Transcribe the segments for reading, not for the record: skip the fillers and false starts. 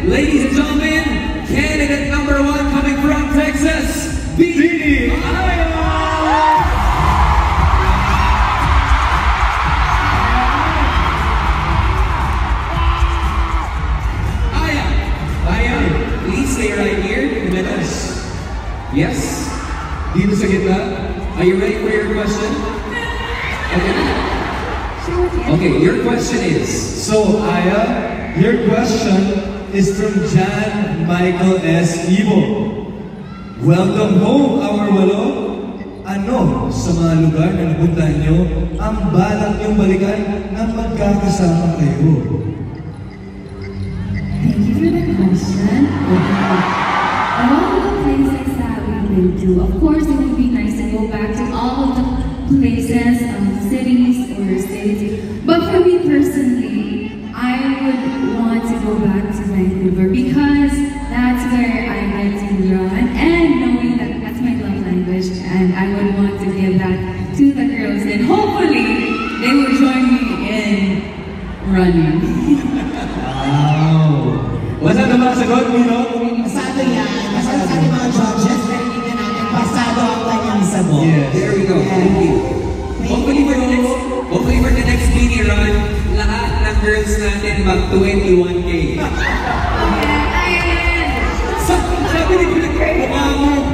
ladies and gentlemen, candidate number 1 coming from Texas, Beanie Aya! Aya, please stay right here with us. Yes? Dito sa gitna? Are you ready for your question? Okay, your question is... So, Aya, your question is from Jan Michael S. Ibo. Welcome home, our walo. Ano sa mga lugar na napuntahan nyo ang balak nyong balikan nang magkakasama kayo? Thank you for the question. All of the places that we've been to, of course it would be nice to go back to all of the places, cities or states. But for me personally, I would want to go back to Vancouver because that's where I met to run, and knowing that that's my love language, and I would want to give that to the girls, and hopefully they will join me in running. Wow! What's that naman sagot, Mino? Pasado yan. Pasado sa ating mga judges, narinig na natin, pasado ang kanyang sagot. Yes. There we go. Thank you. Hopefully for the next mini run, lahat ng girls natin mag 21K. Sabi ni Pinagay, mukha mo.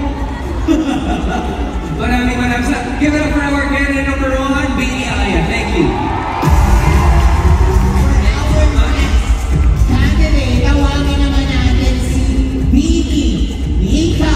Maraming salamat. Give it up for our candidate number 1, Beanie Aya. Thank you. Candidate, tawagin naman natin si Beanie Mika.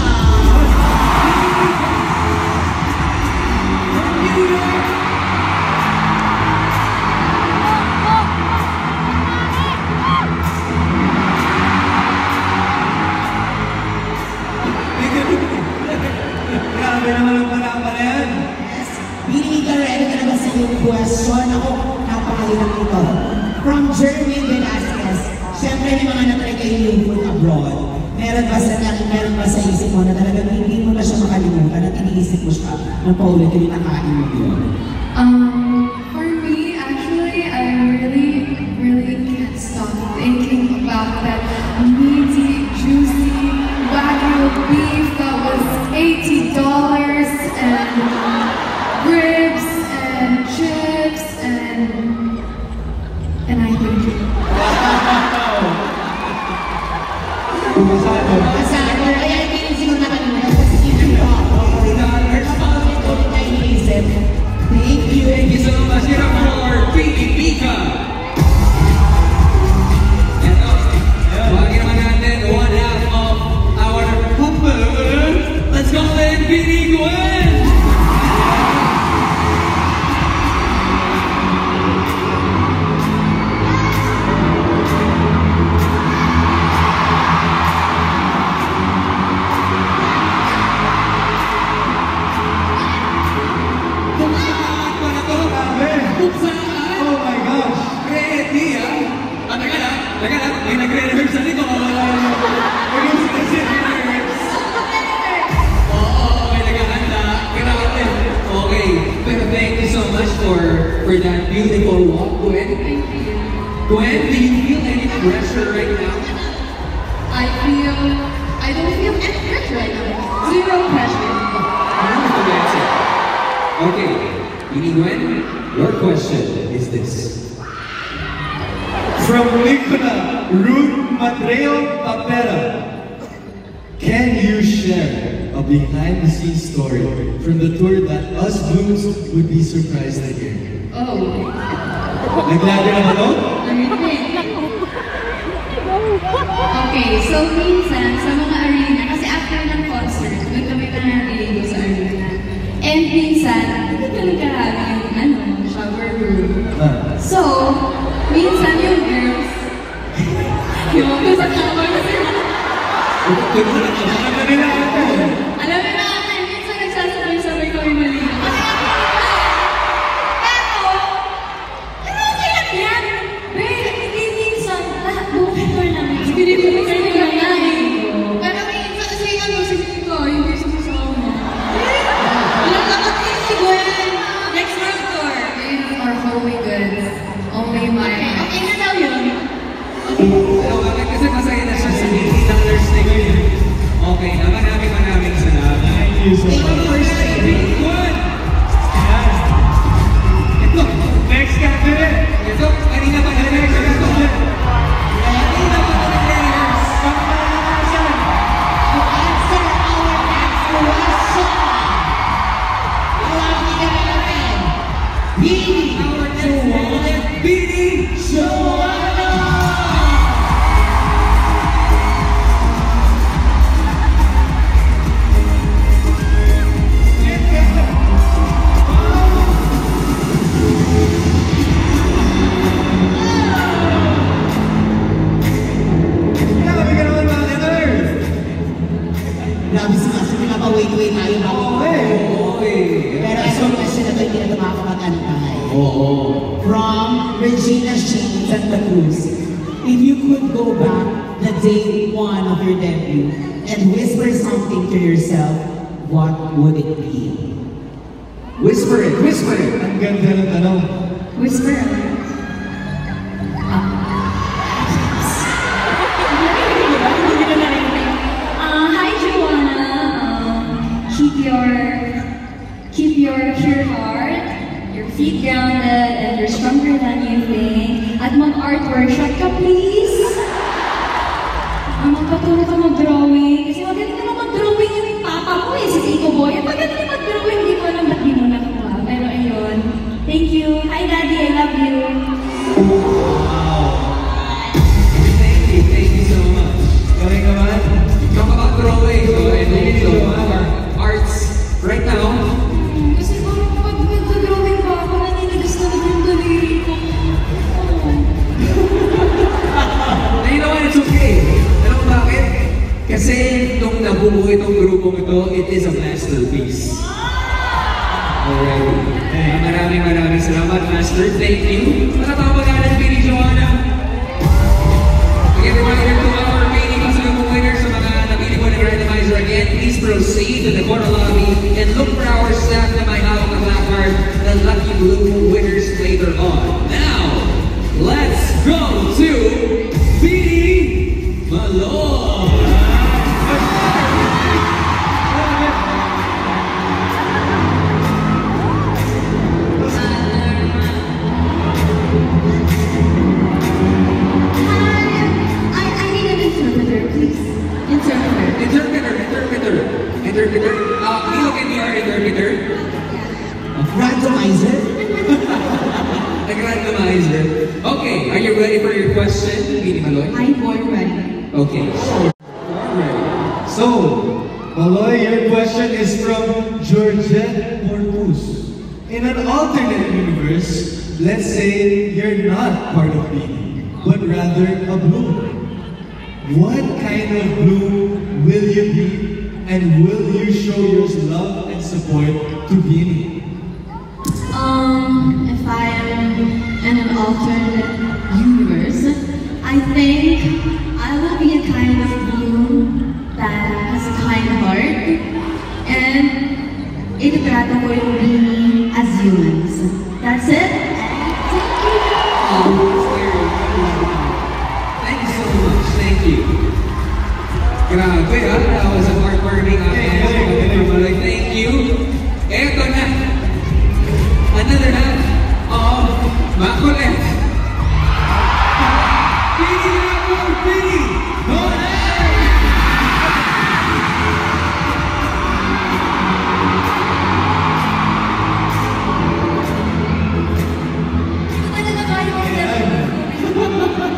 Grabe naman ang palakpan na yan. Yes. Beanie Mika, ready ka na ba sa iyong question? Ako, napakalilang ito. From Jermaine Velasquez, siyempre may mga natry kayo yung food abroad. Meron ba sa isip mo na talagang hindi mo na siya makalimutan at iniisip mo siya ng paulit yung nakain mo yun? For me, actually, I really can't stop thinking about that meaty, juicy Wagyu beef that was $80 and ribs and chips and I think it. Masado, kaya hindi siguro nakalimutan kasi hindi ko ako. Thank you. Thank you so much. Give it up for Beanie Mika. Tawagin naman natin one half of our couple. Let's go then, Beanie Gwen! Oh my gosh! Ready, ah? Teka lang, may nagre-rehearse na dito. Oo, may naghahanda. Grabe. Okay, pero thank you so much for that beautiful walk, Gwen. Thank you. Gwen, do you feel any pressure right now? I don't feel any pressure right now. Zero pressure. Okay, Beanie Gwen, your question is this. From Licona, Ruth Matreo Papera. Can you share a behind-the-scenes story from the tour that us Blooms would be surprised to hear? Oh. Naglago na ba to? Okay, so minsan sa mga arena, kasi after ng concert, doon kami naliligo sa arena. And minsan, hindi kami kahari yung shower room. So, minsan yung girls, yung sa shower room. Alam mo na, minsan nagsasabay-sabay kami maligo. Pero okay lang yan. Pero hindi minsan, lahat buong tour namin. Hindi ko lang pero minsan kasi sige ko, yung gusto ko sa ako. Ilang nakapin si Gwen. Next world tour. These are homey goods. Only my... Okay na daw yun. Pero kasi masaya na siya. Okay na, maraming salamat. Thank you so Thank you much. for sharing. Good! Yan. Ito, Next category. ito, kanina pa na rin. Kanina pa na players. To answer our next question. Tawagin na natin. Bini Our next candidate, Bini Joanna! Grabe ka naman, mga ka-nerd. Grabe si Master, pinapa-wait-wait tayo bago. Okay. Pero itong question na ito, hindi na ito makakapag-antay. Oo. From Regina Shane Santa Cruz. If you could go back the day one of your debut and whisper something to yourself, what would it be? Whisper it, whisper it. Ang ganda ng tanong. Whisper. Hi Joanna. Keep your pure heart, your feet grounded, and you're stronger than you think. At mag-art workshop ka, please. Magpaturo ka mag-drawing. Kasi magaling naman mag-drawing yung papa ko eh, si Tito Boy. At magaling mag-drawing, hindi ko alam ba't di mo nakuha. Pero ayun. Thank you. Hi Daddy, I love you. Thank you so much. Galing naman. Talk about drawing. So, I know our arts right now. Kasi parang pag nag-drawing pa ako, naninigas na yung daliri ko. And you know what? It's okay. Alam mo bakit? Kasi nung nabuo itong grupong ito, it is a masterpiece. Alright. Maraming salamat, Master. Thank you. Matatawag natin Bini Joanna. Again, reminder to our remaining pasalubong winners sa mga nabili mo ng randomizer again, please proceed to the corner lobby and look for our staff na may hawak na placard, the Lucky Blue winners later on. Now, let's go to Bini Malone! I need an interpreter, please. Interpreter. Interpreter. Nilo can be our interpreter. Randomizer? Nag-randomizer. Okay, are you ready for your question, Bini Malone? I'm born ready. Okay. So, Maloy, your question is from Georgette Portus. In an alternate universe, let's say you're not part of Bini, but rather a bloom. What kind of bloom will you be, and will you show your love and support to Bini? If I am in an alternate universe, I think I will be a kind of bloom that has a kind heart, and ititrato ko yung Bini as humans. That's it. Thank you. Thank you so much. Thank you. Grabe that was a heartwarming answer. Maloy. Thank you. Eto na. Another half of Makulit. Bini na po, Bini!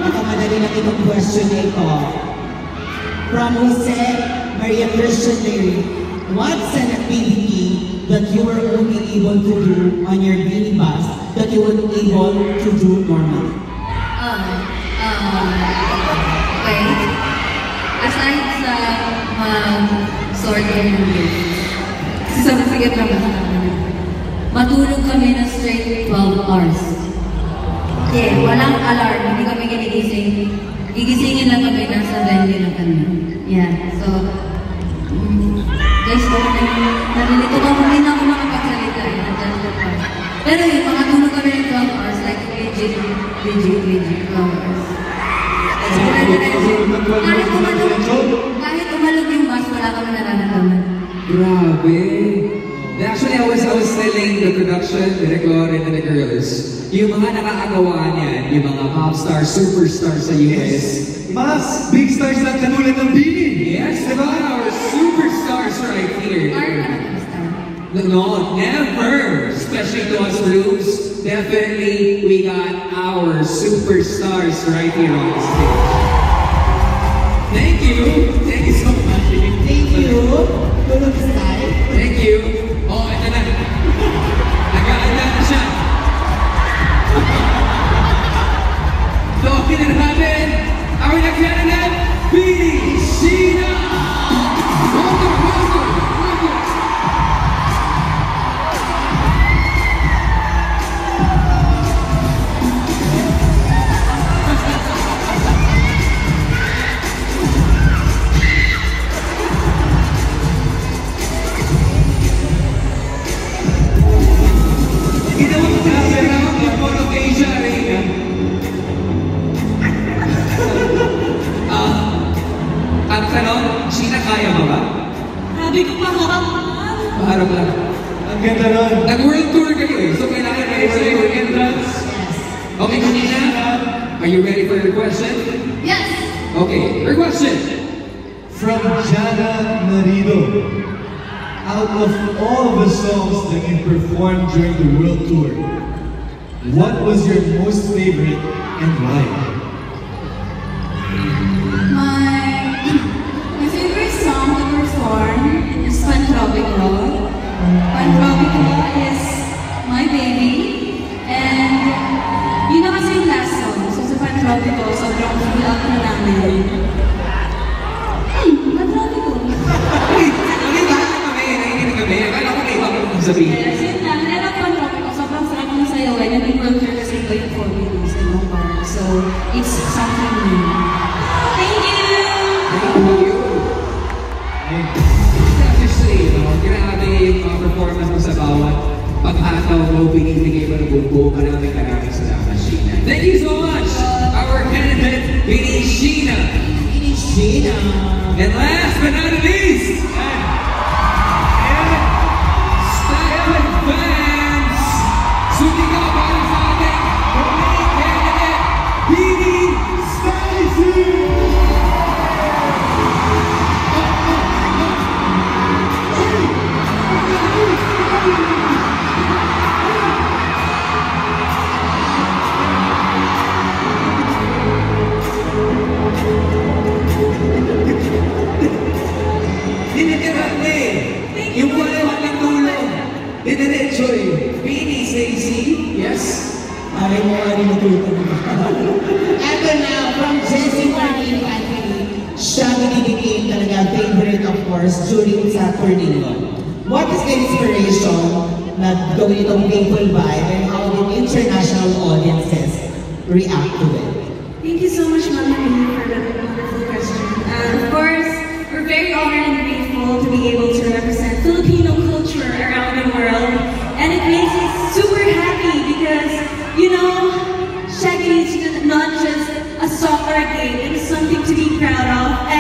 Nakamadali lang itong question na ito. From Jose Maria Christian Leary, what's an activity that you were only able to do on your Bini bus that you weren't able to do normally? Okay. Aside sa mag-sort of sige naman. Matulog kami ng straight 12 hours. Yeah, walang alarm, hindi kami ginigising. Gigisingin lang kami, nasa venue lang kami. Yeah, so, guys, nalilito ka, hindi na ako makapagsalita eh, nandiyan ko pa. Pero yun, makatulog kami ng 12 hours, like legit 12 hours. Kahit umalog yung bus, wala kami nararamdaman. Grabe. Actually, I was telling the production, the record, and the girls, yung mga nakakagawa niyan, yung mga pop stars, superstars sa US. Mga big stars lang katulad ng Bini. Yes, diba? Our superstars right here. No, never. Especially to us rooms. Definitely, we got our superstars right here on the stage. Thank you. Thank you so much. Thank you. Tulog style. Thank you. Oh, ito na. Nag-aanda na siya. Talking and having our next candidate, Bini Sheena. Welcome, welcome, welcome. Ang tanong, Sheena, kaya mo ba? Sabi ko pa Maharap lang. Ang ganda nun. Nag-world tour kayo eh, so kailangan kayo sa your entrance. Okay, Sheena, are you ready for your question? Yes! Okay, your question. From Jana Marido. Out of all the songs that you performed during the world tour, what was your most favorite and why? My favorite song to perform is Pantropico. Pantropico is my baby. And yun na kasi yung last song. So sa Pantropico, sobrang feel up na namin. Pantropico. Nakikinig kami. Akala ko may ibang kung sabihin. Yes, yun lang. Pero Pantropico, sobrang sarap ng sayawan. And yung world tour kasi ito yung 4 minutes in Long Park. So it's something new. Thank you! Thank you. Obviously, no, grabe yung performance mo sa bawat pag-ataw mo, binibigay mo ng buong maraming salamat, Sheena. Thank you so much, our candidate, Bini Sheena. Bini Sheena. And last but not least, Stefan Vance. Sumigaw para sa ating main candidate, Bini Stacy. Dinitiratte! Yung wala ng tulong! Diniretso eh! Bini Stacy, yes? Ay, mo nga rin natutulog. Eto na, from Jessie Martin Anthony, siya binibigay talaga favorite of course during sa tour ninyo. What is the inspiration na gawin itong Playful Vibe and how did international audiences react to it? Thank you so much, Mama Lee, for that wonderful question. Of course, we're very honored and grateful to be able to represent Filipino culture around the world. And it makes us super happy because, you know, Shaggy is not just a song or a game, it is something to be proud of.